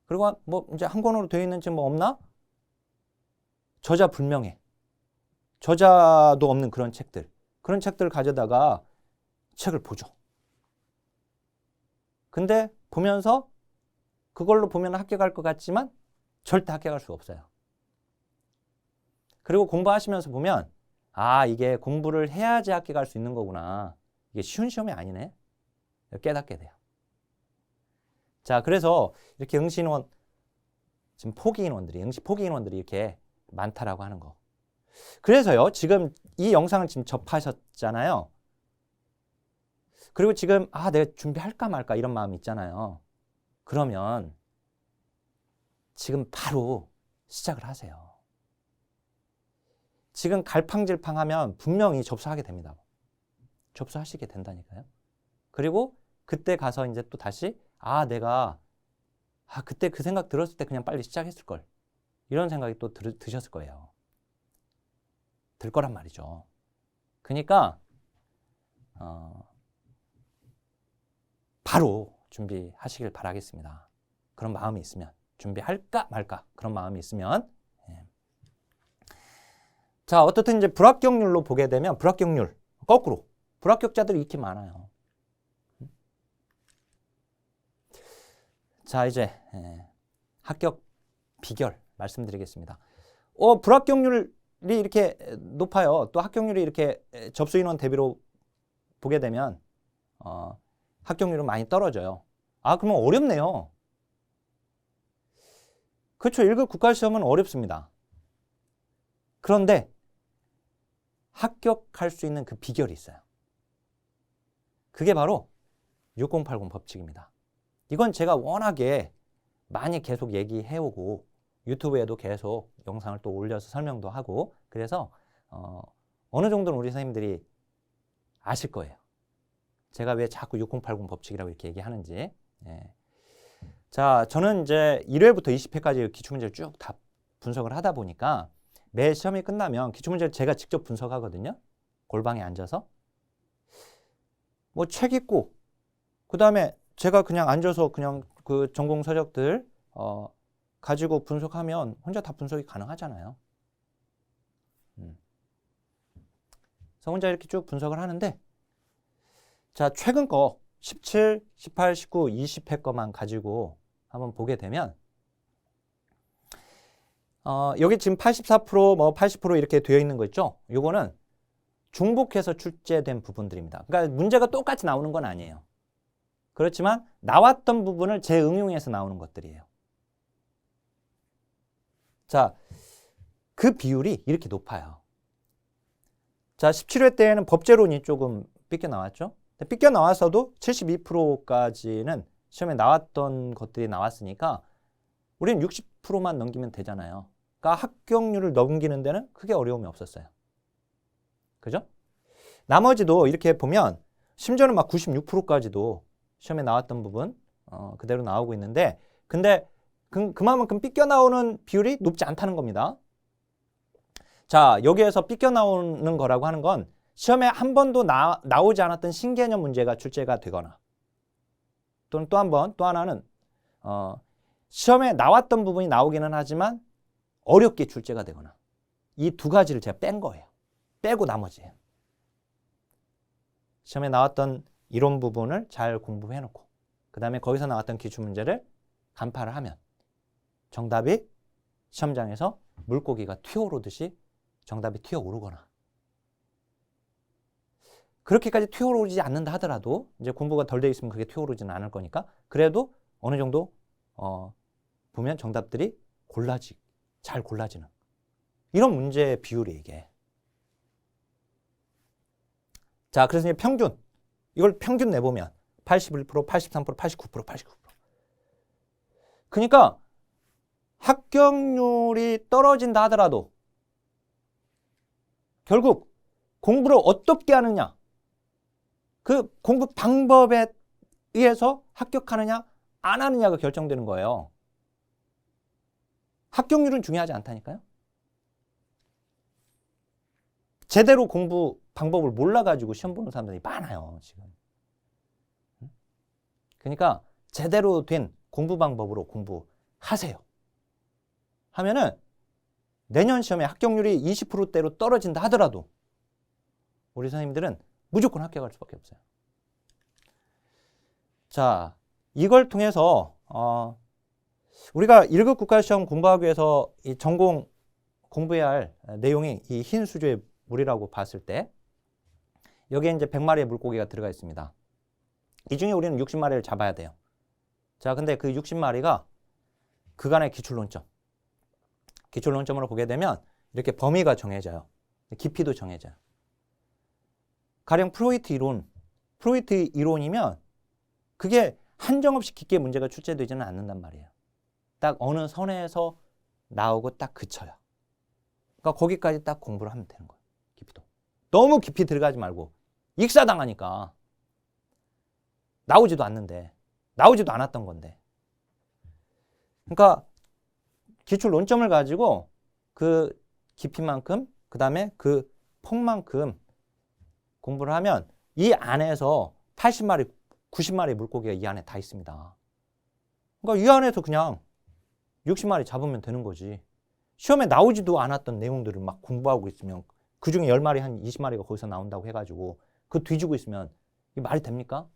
Speaker 1: 그리고 뭐 이제 한 권으로 되어 있는지 뭐 없나? 저자 불명예. 저자도 없는 그런 책들. 그런 책들을 가져다가 책을 보죠. 근데 보면서 그걸로 보면 합격할 것 같지만 절대 합격할 수 없어요. 그리고 공부하시면서 보면 이게 공부를 해야지 합격할 수 있는 거구나. 이게 쉬운 시험이 아니네. 깨닫게 돼요. 자, 그래서 이렇게 응시인원, 지금 응시 포기 인원들이 이렇게 많다라고 하는 거. 그래서요, 지금 이 영상을 지금 접하셨잖아요. 그리고 지금, 내가 준비할까 말까 이런 마음이 있잖아요. 그러면 지금 바로 시작을 하세요. 지금 갈팡질팡하면 분명히 접수하게 됩니다. 접수하시게 된다니까요. 그리고 그때 가서 이제 또 다시 내가 그때 그 생각 들었을 때 그냥 빨리 시작했을 걸. 이런 생각이 또 드셨을 거예요. 들 거란 말이죠. 그러니까 바로 준비하시길 바라겠습니다. 그런 마음이 있으면 준비할까 말까 그런 마음이 있으면 자, 어떻든 이제 불합격률로 보게 되면 불합격률 거꾸로 불합격자들이 이렇게 많아요. 자, 이제 합격 비결 말씀드리겠습니다. 불합격률이 이렇게 높아요. 또 합격률이 이렇게 접수 인원 대비로 보게 되면 합격률은 많이 떨어져요. 그러면 어렵네요. 그렇죠. 1급 국가시험은 어렵습니다. 그런데 합격할 수 있는 그 비결이 있어요. 그게 바로 6080 법칙입니다. 이건 제가 워낙에 많이 계속 얘기해오고 유튜브에도 계속 영상을 또 올려서 설명도 하고 그래서 어느 정도는 우리 선생님들이 아실 거예요. 제가 왜 자꾸 6080 법칙이라고 이렇게 얘기하는지. 자, 저는 이제 1회부터 20회까지 기출문제를 쭉 다 분석을 하다 보니까 매 시험이 끝나면 기출문제를 제가 직접 분석하거든요. 골방에 앉아서. 뭐 책 읽고 그 다음에 제가 그냥 앉아서 그냥 그 전공 서적들 가지고 분석하면 혼자 다 분석이 가능하잖아요. 그래서 혼자 이렇게 쭉 분석을 하는데 자, 최근 거 17, 18, 19, 20회 거만 가지고 한번 보게 되면 여기 지금 84%, 뭐 80% 이렇게 되어 있는 거 있죠? 요거는 중복해서 출제된 부분들입니다. 그러니까 문제가 똑같이 나오는 건 아니에요. 그렇지만 나왔던 부분을 재응용해서 나오는 것들이에요. 자, 그 비율이 이렇게 높아요. 자, 17회 때에는 법제론이 조금 삐껴 나왔죠? 삐껴 나왔어도 72%까지는 시험에 나왔던 것들이 나왔으니까 우리는 60%만 넘기면 되잖아요. 그러니까 합격률을 넘기는 데는 크게 어려움이 없었어요. 그죠? 나머지도 이렇게 보면 심지어는 막 96%까지도 시험에 나왔던 부분 그대로 나오고 있는데 근데 그만큼 삐껴 나오는 비율이 높지 않다는 겁니다. 자, 여기에서 삐껴 나오는 거라고 하는 건 시험에 한 번도 나오지 않았던 신개념 문제가 출제가 되거나 또는 또 하나는 시험에 나왔던 부분이 나오기는 하지만 어렵게 출제가 되거나 이 두 가지를 제가 뺀 거예요. 빼고 나머지예요. 시험에 나왔던 이론 부분을 잘 공부해놓고 그 다음에 거기서 나왔던 기출문제를 간파를 하면 정답이 시험장에서 물고기가 튀어오르듯이 정답이 튀어오르거나 그렇게까지 튀어오르지 않는다 하더라도 이제 공부가 덜 돼 있으면 그게 튀어오르지는 않을 거니까 그래도 어느 정도 보면 정답들이 잘 골라지는 이런 문제 비율이 이게. 자, 그래서 이제 평균 이걸 평균 내보면 81%, 83%, 89%, 89%. 그러니까 합격률이 떨어진다 하더라도 결국 공부를 어떻게 하느냐 그 공부 방법에 의해서 합격하느냐 안 하느냐가 결정되는 거예요. 합격률은 중요하지 않다니까요. 제대로 공부 방법을 몰라가지고 시험 보는 사람들이 많아요, 지금. 그러니까 제대로 된 공부 방법으로 공부하세요. 하면은 내년 시험에 합격률이 20%대로 떨어진다 하더라도 우리 선생님들은 무조건 합격할 수밖에 없어요. 자, 이걸 통해서 우리가 1급 국가시험 공부하기 위해서 이 전공 공부해야 할 내용이 이 흰 수조의 물이라고 봤을 때 여기에 이제 100마리의 물고기가 들어가 있습니다. 이 중에 우리는 60마리를 잡아야 돼요. 자, 근데 그 60마리가 그간의 기출론점으로 보게 되면 이렇게 범위가 정해져요. 깊이도 정해져요. 가령 프로이트 이론이면 그게 한정없이 깊게 문제가 출제되지는 않는단 말이에요. 딱 어느 선에서 나오고 딱 그쳐요. 그러니까 거기까지 딱 공부를 하면 되는 거예요. 깊이도. 너무 깊이 들어가지 말고 익사당하니까 나오지도 않았던 건데. 그러니까 기출 논점을 가지고 그 깊이만큼 그다음에 그 폭만큼 공부를 하면 이 안에서 80마리, 90마리 물고기가 이 안에 다 있습니다. 그러니까 이 안에서 그냥 60마리 잡으면 되는 거지. 시험에 나오지도 않았던 내용들을 막 공부하고 있으면 그중에 10마리 한 20마리가 거기서 나온다고 해가지고 그거 뒤지고 있으면 이게 말이 됩니까?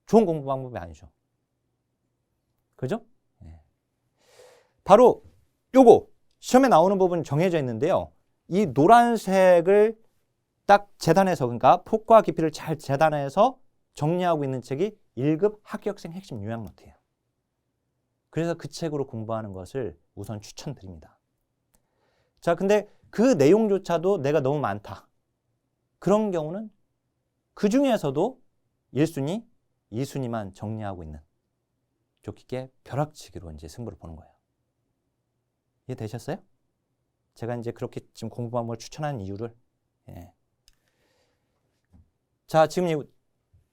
Speaker 1: 좋은 공부 방법이 아니죠. 그죠? 네. 바로 요거 시험에 나오는 부분 정해져 있는데요. 이 노란색을 딱 재단해서 그러니까 폭과 깊이를 잘 재단해서 정리하고 있는 책이 1급 합격생 핵심 요약 노트예요. 그래서 그 책으로 공부하는 것을 우선 추천드립니다. 자, 근데 그 내용조차도 내가 너무 많다. 그런 경우는 그 중에서도 1순위, 2순위만 정리하고 있는 족기계 벼락치기로 이제 승부를 보는 거예요. 이해되셨어요? 제가 이제 그렇게 지금 공부 방법을 추천하는 이유를. 예. 자, 지금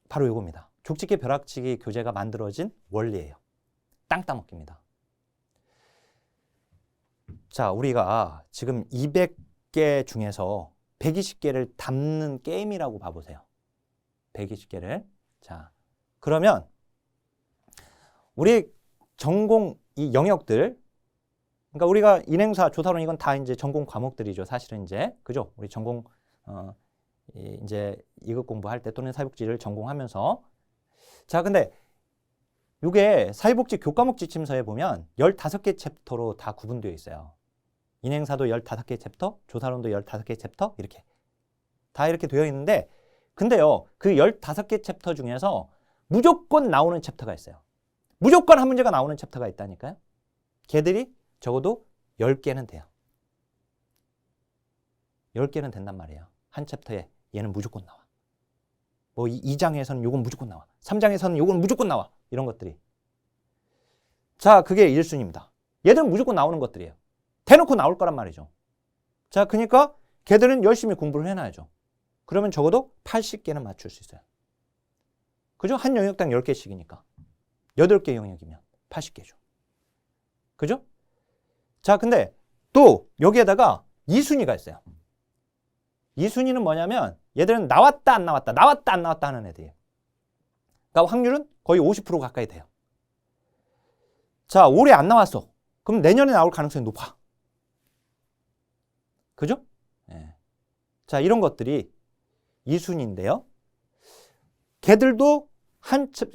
Speaker 1: 바로 이겁니다. 족집게 벼락치기 교재가 만들어진 원리예요. 땅 따먹기입니다. 자, 우리가 지금 200개 중에서 120개를 담는 게임이라고 봐보세요. 120개를. 자, 그러면 우리 전공 이 영역들, 그러니까 우리가 인행사, 조사론 이건 다 이제 전공 과목들이죠. 사실은 이제 그죠? 우리 전공 이제 2급 공부할 때 또는 사회복지를 전공하면서 자, 근데 이게 사회복지 교과목 지침서에 보면 15개 챕터로 다 구분되어 있어요. 인행사도 15개 챕터, 조사론도 15개 챕터 이렇게 다 이렇게 되어 있는데 근데요, 그 15개 챕터 중에서 무조건 나오는 챕터가 있어요. 무조건 한 문제가 나오는 챕터가 있다니까요. 걔들이 적어도 10개는 돼요. 10개는 된단 말이에요. 한 챕터에 얘는 무조건 나와. 뭐 2장에서는 요건 무조건 나와. 3장에서는 요건 무조건 나와. 이런 것들이. 자, 그게 1순위입니다. 얘들은 무조건 나오는 것들이에요. 대놓고 나올 거란 말이죠. 자, 그러니까 걔들은 열심히 공부를 해놔야죠. 그러면 적어도 80개는 맞출 수 있어요. 그죠? 한 영역당 10개씩이니까. 8개 영역이면 80개죠. 그죠? 자, 근데 또 여기에다가 2순위가 있어요. 2순위는 뭐냐면 얘들은 나왔다 안 나왔다 나왔다 안 나왔다 하는 애들이에요. 그러니까 확률은 거의 50% 가까이 돼요. 자, 올해 안 나왔어. 그럼 내년에 나올 가능성이 높아. 그죠? 네. 자, 이런 것들이 2순위인데요. 걔들도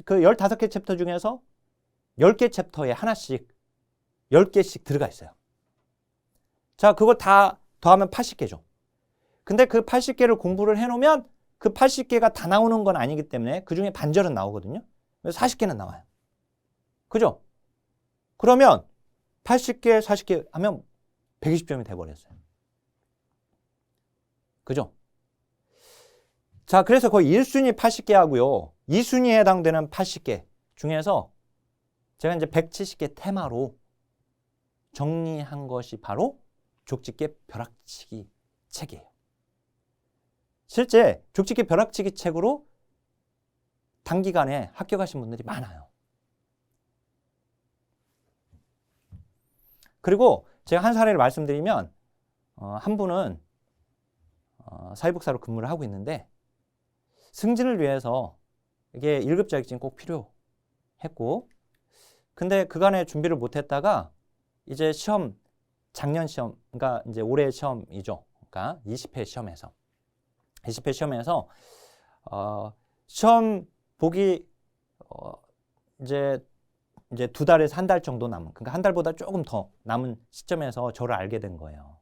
Speaker 1: 그 15개 챕터 중에서 10개 챕터에 하나씩 10개씩 들어가 있어요. 자, 그걸 다 더하면 80개죠. 근데 그 80개를 공부를 해놓으면 그 80개가 다 나오는 건 아니기 때문에 그 중에 반절은 나오거든요. 그래서 40개는 나와요. 그죠? 그러면 80개, 40개 하면 120점이 돼버렸어요. 그죠? 자, 그래서 거의 1순위 80개 하고요. 2순위에 해당되는 80개 중에서 제가 이제 170개 테마로 정리한 것이 바로 족집게 벼락치기 책이에요. 실제 족집게 벼락치기 책으로 단기간에 합격하신 분들이 많아요. 그리고 제가 한 사례를 말씀드리면 한 분은 사회복사로 근무를 하고 있는데 승진을 위해서 이게 1급 자격증이 꼭 필요했고 근데 그간에 준비를 못했다가 이제 시험 작년 시험 그러니까 이제 올해 시험이죠. 그러니까 20회 시험에서 시험 보기 이제 2달에서 한 달 정도 남은 그러니까 한 달보다 조금 더 남은 시점에서 저를 알게 된 거예요.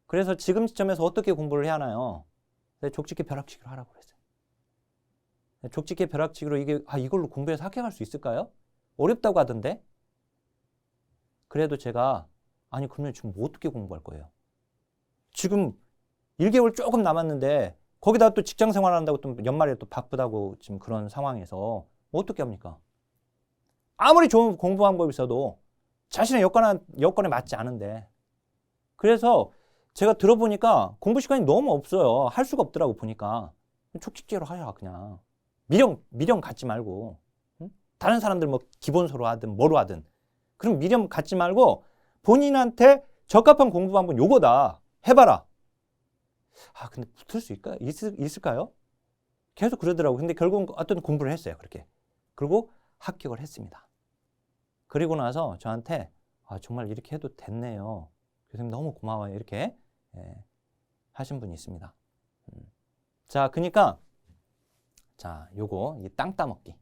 Speaker 1: 그래서 지금 시점에서 어떻게 공부를 해야 하나요? 족집게 벼락치기로 하라고 그랬어요. 족집게 벼락치기로 이걸로 공부해서 합격할 수 있을까요? 어렵다고 하던데. 그래도 제가 아니 그러면 지금 뭐 어떻게 공부할 거예요? 지금 1개월 조금 남았는데 거기다 또 직장 생활한다고 또 연말에 또 바쁘다고 지금 그런 상황에서 어떻게 합니까? 아무리 좋은 공부 방법이 있어도 자신의 여건에 맞지 않은데. 그래서 제가 들어보니까 공부 시간이 너무 없어요. 할 수가 없더라고 보니까. 촉직제로 하자 그냥. 미련 갖지 말고. 응? 다른 사람들 뭐 기본서로 하든 뭐로 하든. 그럼 미련 갖지 말고 본인한테 적합한 공부 방법 요거다. 해봐라. 근데 붙을 수 있을까요? 계속 그러더라고. 근데 결국은 어떤 공부를 했어요. 그렇게. 그리고 합격을 했습니다. 그리고 나서 저한테 정말 이렇게 해도 됐네요. 교수님 너무 고마워요. 이렇게 하신 분이 있습니다. 자, 그러니까 요거 이 땅 따먹기.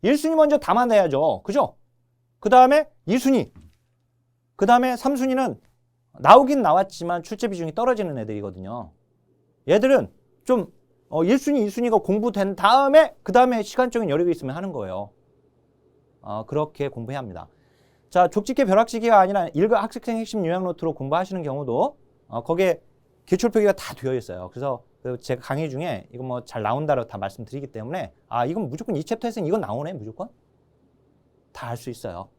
Speaker 1: 1순위 먼저 담아내야죠. 그죠? 그 다음에 2순위. 그 다음에 3순위는 나오긴 나왔지만 출제 비중이 떨어지는 애들이거든요. 얘들은 좀 1순위, 2순위가 공부된 다음에 그 다음에 시간적인 여력이 있으면 하는 거예요. 그렇게 공부해야 합니다. 자, 족집게 벼락치기가 아니라 일과 학습생 핵심 요약 노트로 공부하시는 경우도 거기에 기출표기가 다 되어 있어요. 그래서 제가 강의 중에 이거 뭐 잘 나온다고 다 말씀드리기 때문에 이건 무조건 이 챕터에서는 이건 나오네 무조건 다 할 수 있어요.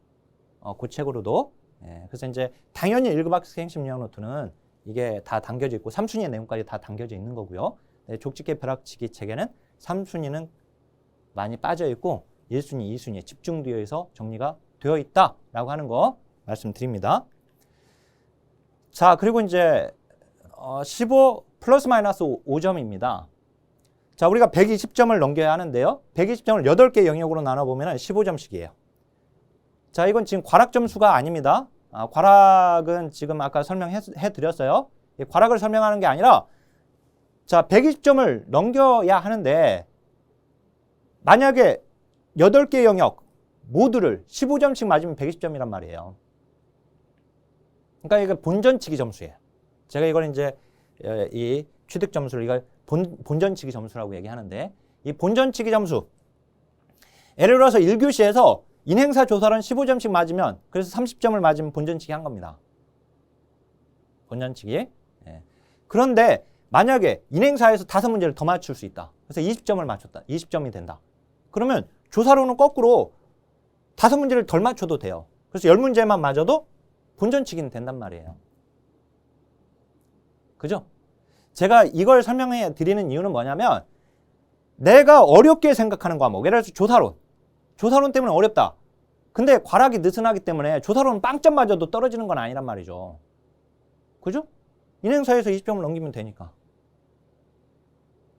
Speaker 1: 그 책으로도. 그래서 이제 당연히 1급 학습생 핵심 요약 노트는 이게 다 담겨져 있고 3순위의 내용까지 다 담겨져 있는 거고요. 족집게 벼락치기 책에는 3순위는 많이 빠져 있고 1순위, 2순위에 집중되어 있어 정리가 되어 있다라고 하는 거 말씀드립니다. 자, 그리고 이제 15 플러스 마이너스 5점입니다. 자, 우리가 120점을 넘겨야 하는데요. 120점을 8개 영역으로 나눠보면 15점씩이에요. 자, 이건 지금 괄학 점수가 아닙니다. 괄학은 지금 아까 설명해 드렸어요. 괄학을 설명하는 게 아니라 자, 120점을 넘겨야 하는데 만약에 8개 영역 모두를 15점씩 맞으면 120점이란 말이에요. 그러니까 이게 본전치기 점수예요. 제가 이걸 이제 이 취득 점수를 이걸 본전치기 점수라고 얘기하는데 이 본전치기 점수 예를 들어서 1교시에서 인행사 조사론 15점씩 맞으면 그래서 30점을 맞으면 본전치기 한 겁니다. 본전치기. 그런데 만약에 인행사에서 5문제를 더 맞출 수 있다. 그래서 20점을 맞췄다. 20점이 된다. 그러면 조사로는 거꾸로 5문제를 덜 맞춰도 돼요. 그래서 10문제만 맞아도 본전치기는 된단 말이에요. 그죠? 제가 이걸 설명해 드리는 이유는 뭐냐면 내가 어렵게 생각하는 과목, 예를 들어서 조사론. 조사론 때문에 어렵다. 근데 괄학이 느슨하기 때문에 조사론은 빵점 맞아도 떨어지는 건 아니란 말이죠. 그죠? 인행사에서 20점을 넘기면 되니까.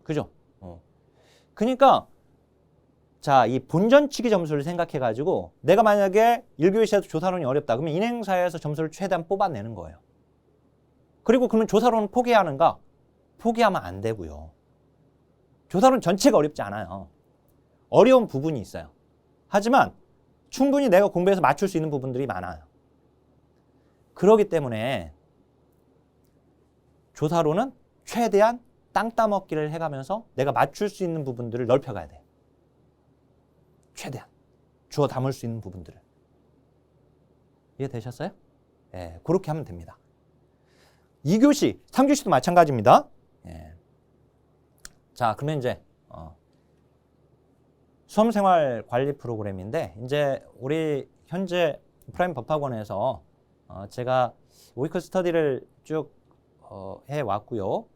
Speaker 1: 그죠? 그러니까 자, 이 본전치기 점수를 생각해가지고 내가 만약에 1교시에서 조사론이 어렵다. 그러면 인행사에서 점수를 최대한 뽑아내는 거예요. 그리고 그러면 조사론은 포기하는가? 포기하면 안 되고요. 조사론 전체가 어렵지 않아요. 어려운 부분이 있어요. 하지만 충분히 내가 공부해서 맞출 수 있는 부분들이 많아요. 그렇기 때문에 조사론은 최대한 땅 따먹기를 해가면서 내가 맞출 수 있는 부분들을 넓혀가야 돼요. 최대한 주워 담을 수 있는 부분들을. 이해되셨어요? 예, 그렇게 하면 됩니다. 2교시, 3교시도 마찬가지입니다. 예. 자, 그러면 이제 수험생활 관리 프로그램인데 이제 우리 현재 프라임 법학원에서 제가 오이크 스터디를 쭉 해왔고요.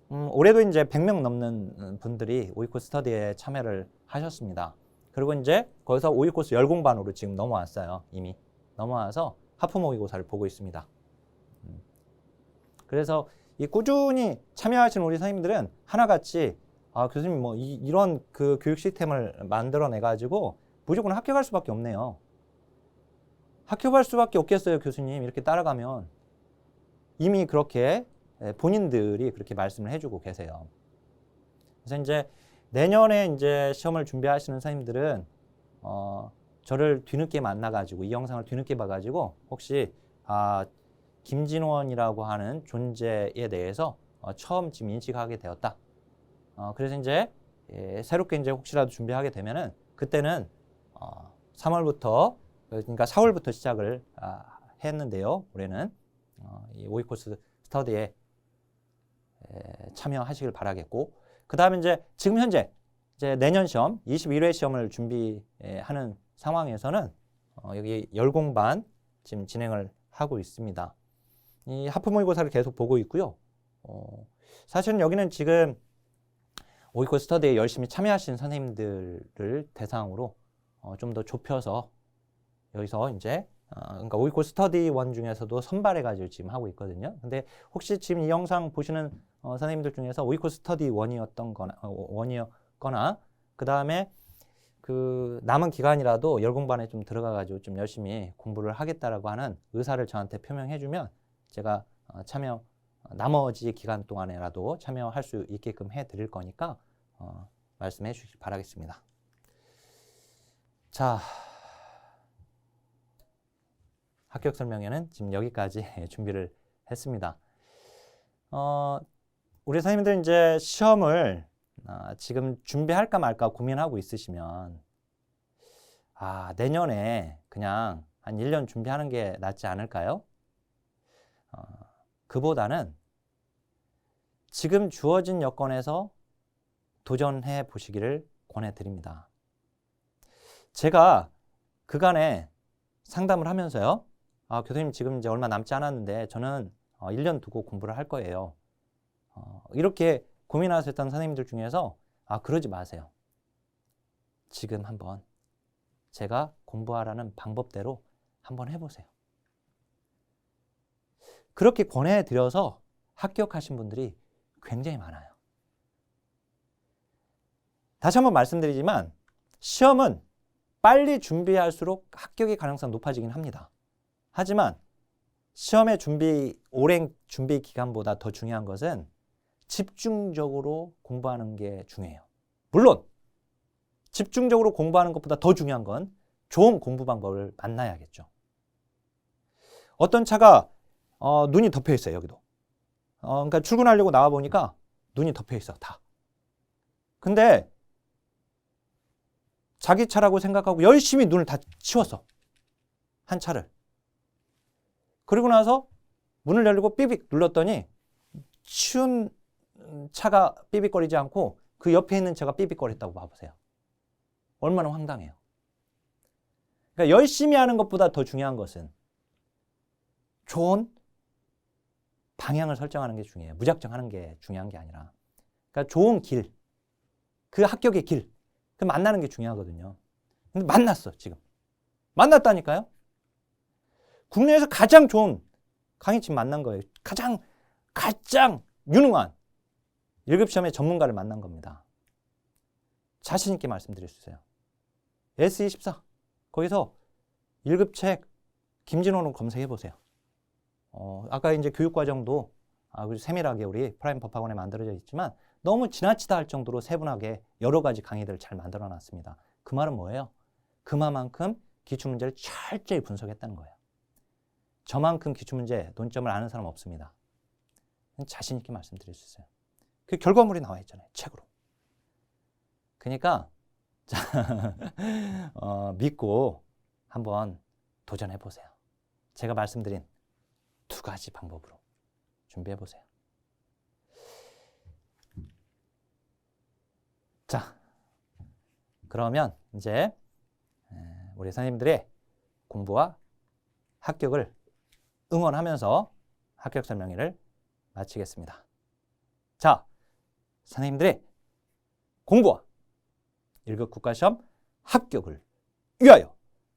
Speaker 1: 올해도 이제 100명 넘는 분들이 오이크 스터디에 참여를 하셨습니다. 그리고 이제 거기서 오이크 코스 열공반으로 지금 넘어왔어요. 이미 넘어와서 하프 모의고사를 보고 있습니다. 그래서 이 꾸준히 참여하시는 우리 선생님들은 하나같이 교수님 뭐 이런 그 교육 시스템을 만들어내 가지고 무조건 합격할 수밖에 없네요. 합격할 수밖에 없겠어요, 교수님. 이렇게 따라가면 이미 그렇게 본인들이 그렇게 말씀을 해주고 계세요. 그래서 이제 내년에 이제 시험을 준비하시는 선생님들은 저를 뒤늦게 만나가지고 이 영상을 뒤늦게 봐가지고 혹시 김진원이라고 하는 존재에 대해서 처음 지금 인식하게 되었다. 그래서 이제 새롭게 이제 혹시라도 준비하게 되면은 그때는 3월부터 그러니까 4월부터 시작을 했는데요. 올해는 이 5위 코스 스터디에 참여하시길 바라겠고, 그 다음에 이제 지금 현재 이제 내년 시험 21회 시험을 준비하는 상황에서는 여기 열공반 지금 진행을 하고 있습니다. 이 하프 모의고사를 계속 보고 있고요. 사실은 여기는 지금 5위 코스 스터디에 열심히 참여하신 선생님들을 대상으로 좀 더 좁혀서 여기서 이제 그러니까 5위 코스 스터디 원 중에서도 선발해가지고 지금 하고 있거든요. 근데 혹시 지금 이 영상 보시는 선생님들 중에서 5위 코스 스터디 원이었거나 그 다음에 그 남은 기간이라도 열공반에 좀 들어가가지고 좀 열심히 공부를 하겠다라고 하는 의사를 저한테 표명해주면 제가 나머지 기간 동안에라도 참여할 수 있게끔 해드릴 거니까 말씀해 주시기 바라겠습니다. 자, 합격 설명회는 지금 여기까지 준비를 했습니다. 우리 선생님들 이제 시험을 지금 준비할까 말까 고민하고 있으시면 내년에 그냥 한 1년 준비하는 게 낫지 않을까요? 그보다는 지금 주어진 여건에서 도전해 보시기를 권해드립니다. 제가 그간에 상담을 하면서요. 교수님 지금 이제 얼마 남지 않았는데 저는 1년 두고 공부를 할 거예요. 이렇게 고민하셨던 선생님들 중에서 그러지 마세요. 지금 한번 제가 공부하라는 방법대로 한번 해보세요. 그렇게 권해드려서 합격하신 분들이 굉장히 많아요. 다시 한번 말씀드리지만 시험은 빨리 준비할수록 합격의 가능성이 높아지긴 합니다. 하지만 시험의 오랜 준비 기간보다 더 중요한 것은 집중적으로 공부하는 게 중요해요. 물론 집중적으로 공부하는 것보다 더 중요한 건 좋은 공부 방법을 만나야겠죠. 어떤 차가 눈이 덮여 있어요. 여기도. 그러니까 출근하려고 나와 보니까 눈이 덮여 있어. 다. 근데 자기 차라고 생각하고 열심히 눈을 다 치웠어. 한 차를. 그리고 나서 문을 열고 삐빅 눌렀더니 치운 차가 삐빅거리지 않고 그 옆에 있는 차가 삐빅거렸다고 봐보세요. 얼마나 황당해요. 그러니까 열심히 하는 것보다 더 중요한 것은 좋은 방향을 설정하는 게 중요해요. 무작정 하는 게 중요한 게 아니라. 그러니까 좋은 길, 그 합격의 길, 그 만나는 게 중요하거든요. 근데 만났어, 지금. 만났다니까요? 국내에서 가장 좋은 강의팀 만난 거예요. 가장 유능한 1급 시험의 전문가를 만난 겁니다. 자신 있게 말씀드릴 수 있어요. S24 거기서 1급 책 김진호는 검색해 보세요. 아까 이제 교육과정도 세밀하게 우리 프라임 법학원에 만들어져 있지만 너무 지나치다 할 정도로 세분하게 여러 가지 강의들을 잘 만들어 놨습니다. 그 말은 뭐예요? 그만큼 기출문제를 철저히 분석했다는 거예요. 저만큼 기출문제 논점을 아는 사람 없습니다. 자신 있게 말씀드릴 수 있어요. 그 결과물이 나와 있잖아요. 책으로. 그러니까 믿고 한번 도전해 보세요. 제가 말씀드린 2가지 방법으로 준비해 보세요. 자, 그러면 이제 우리 선생님들의 공부와 합격을 응원하면서 합격 설명회를 마치겠습니다. 자, 선생님들의 공부와 1급 국가시험 합격을 위하여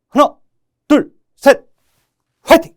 Speaker 1: 하나, 둘, 셋, 화이팅!